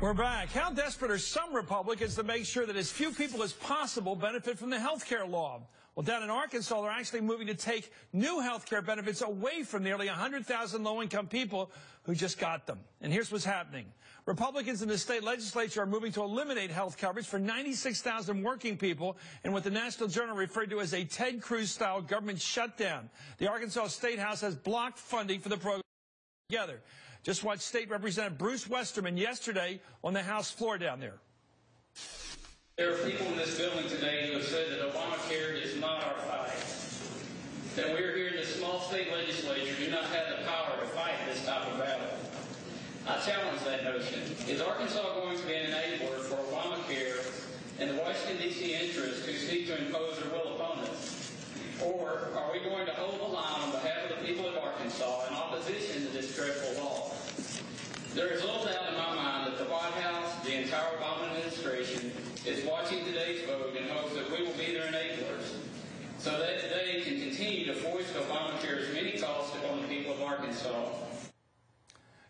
We're back. How desperate are some Republicans to make sure that as few people as possible benefit from the health care law? Well, down in Arkansas, they're actually moving to take new health care benefits away from nearly 100,000 low-income people who just got them. And here's what's happening. Republicans in the state legislature are moving to eliminate health coverage for 96,000 working people in what the National Journal referred to as a Ted Cruz-style government shutdown. The Arkansas State House has blocked funding for the program together. Just watch State Representative Bruce Westerman yesterday on the House floor down there. There are people in this building today who have said that Obamacare is not our fight. That we are here in the small state legislature do not have the power to fight this type of battle. I challenge that notion. Is Arkansas going to be an enabler for Obamacare and the Washington, D.C. interests who seek to impose their will upon us? Or are we going to hold the line on behalf of the people of Arkansas in opposition to this dreadful law? There is little doubt in my mind that the White House, the entire Obama administration, is watching today's vote in hopes that we will be their enablers so that they can continue to foist Obamacare's many costs upon the people of Arkansas.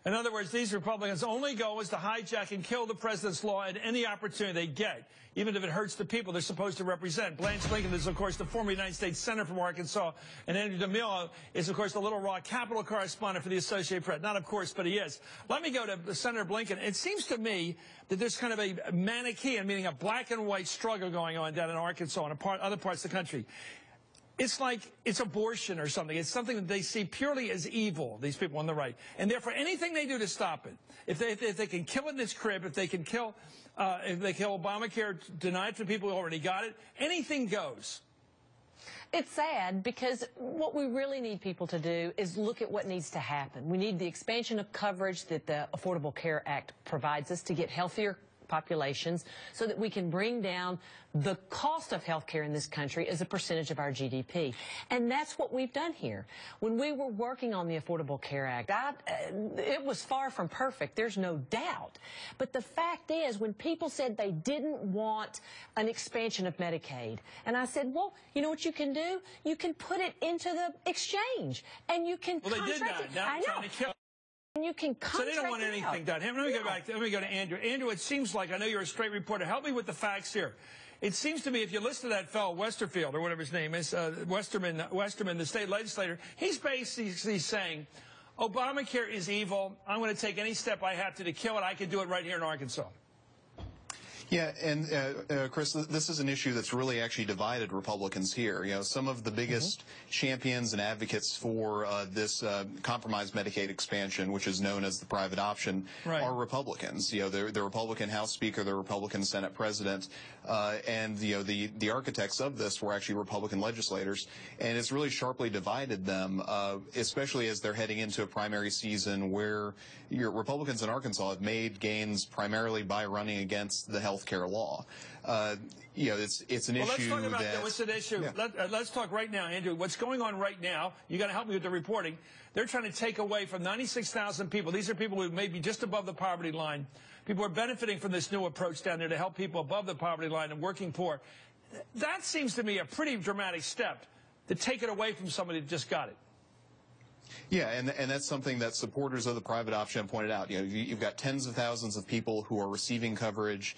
In other words, these Republicans' only goal is to hijack and kill the president's law at any opportunity they get, even if it hurts the people they're supposed to represent. Blanche Lincoln is, of course, the former United States Senator from Arkansas, and Andrew DeMille is, of course, the Little Rock Capitol correspondent for the Associated Press. Not, of course, but he is. Let me go to Senator Blinken. It seems to me that there's kind of a Manichaean, meaning a black and white struggle going on down in Arkansas and other parts of the country. It's like it's abortion or something. It's something that they see purely as evil, these people on the right. And therefore, anything they do to stop it, if they can kill it in its crib, if they kill Obamacare, deny it to people who already got it, anything goes. It's sad because what we really need people to do is look at what needs to happen. We need the expansion of coverage that the Affordable Care Act provides us to get healthier populations so that we can bring down the cost of health care in this country as a percentage of our GDP. And that's what we've done here. When we were working on the Affordable Care Act, it was far from perfect, there's no doubt. But the fact is, when people said they didn't want an expansion of Medicaid, and I said, well, you know what you can do? You can put it into the exchange, and you can contract it. Well, they did that. Now I know. And you can so they don't want anything done. Let me go back. Let me go to Andrew. Andrew, it seems like, I know you're a straight reporter. Help me with the facts here. It seems to me, if you listen to that fellow, Westerfield, or whatever his name is, Westerman, the state legislator, he's basically saying, Obamacare is evil. I'm going to take any step I have to kill it. I can do it right here in Arkansas. Yeah, and Chris, this is an issue that's really actually divided Republicans here. You know, some of the biggest champions and advocates for this compromised Medicaid expansion, which is known as the private option, are Republicans. You know, the Republican House Speaker, the Republican Senate President, and you know the architects of this were actually Republican legislators, and it's really sharply divided them, especially as they're heading into a primary season where Republicans in Arkansas have made gains primarily by running against the health care law. You know, it's an issue. Let's talk about that. What's an issue? Yeah. Let's talk right now, Andrew. What's going on right now? You got to help me with the reporting. They're trying to take away from 96,000 people. These are people who may be just above the poverty line. People are benefiting from this new approach down there to help people above the poverty line and working poor. That seems to me a pretty dramatic step to take it away from somebody that just got it. Yeah, and that's something that supporters of the private option have pointed out. You know, you've got tens of thousands of people who are receiving coverage,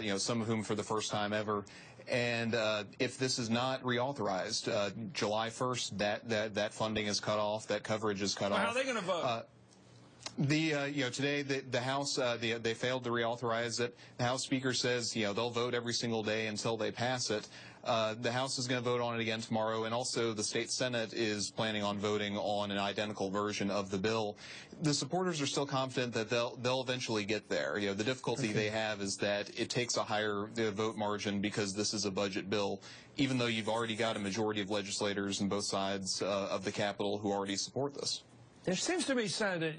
you know, some of whom for the first time ever. And if this is not reauthorized, July 1st, that funding is cut off, that coverage is cut off. How are they going to vote? You know, today the House they failed to reauthorize it. The House Speaker says, you know, they'll vote every single day until they pass it. The House is going to vote on it again tomorrow, and also the state Senate is planning on voting on an identical version of the bill. The supporters are still confident that they'll eventually get there. You know, the difficulty they have is that it takes a higher vote margin because this is a budget bill, even though you've already got a majority of legislators on both sides of the Capitol who already support this. There seems to be, Senator,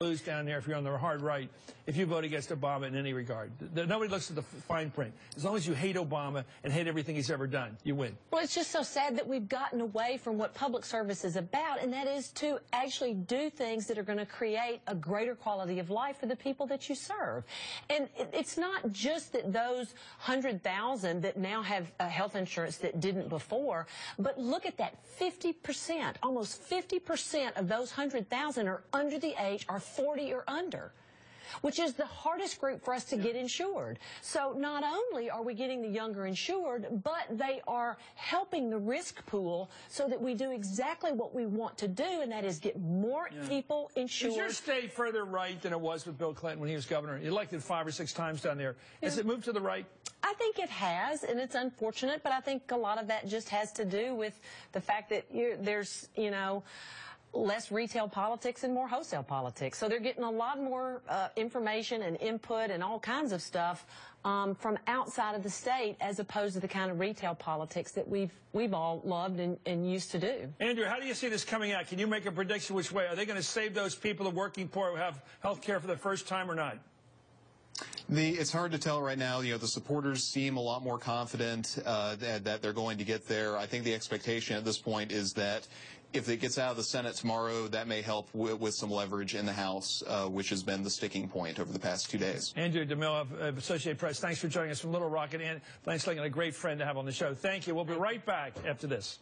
lose down there if you're on the hard right, if you vote against Obama in any regard. Nobody looks at the fine print. As long as you hate Obama and hate everything he's ever done, you win. Well, it's just so sad that we've gotten away from what public service is about, and that is to actually do things that are going to create a greater quality of life for the people that you serve. And it's not just that those 100,000 that now have health insurance that didn't before, but look at that, 50%, almost 50% of those 100,000 are under the age, are 40 or under. which is the hardest group for us to get insured. So not only are we getting the younger insured, but they are helping the risk pool so that we do exactly what we want to do, and that is get more people insured. Is your state further right than it was with Bill Clinton when he was governor? He elected 5 or 6 times down there. Has it moved to the right? I think it has, and it's unfortunate, but I think a lot of that just has to do with the fact that there's, less retail politics and more wholesale politics. So they're getting a lot more information and input and all kinds of stuff from outside of the state, as opposed to the kind of retail politics that we've all loved and used to do. Andrew, how do you see this coming out? Can you make a prediction which way? Are they going to save those people, the working poor, who have health care for the first time or not? It's hard to tell right now. The supporters seem a lot more confident that they're going to get there. I think the expectation at this point is that if it gets out of the Senate tomorrow, that may help with some leverage in the House, which has been the sticking point over the past 2 days. Andrew DeMille of Associated Press, thanks for joining us from Little Rock. And Blanche Lincoln, a great friend to have on the show. Thank you. We'll be right back after this.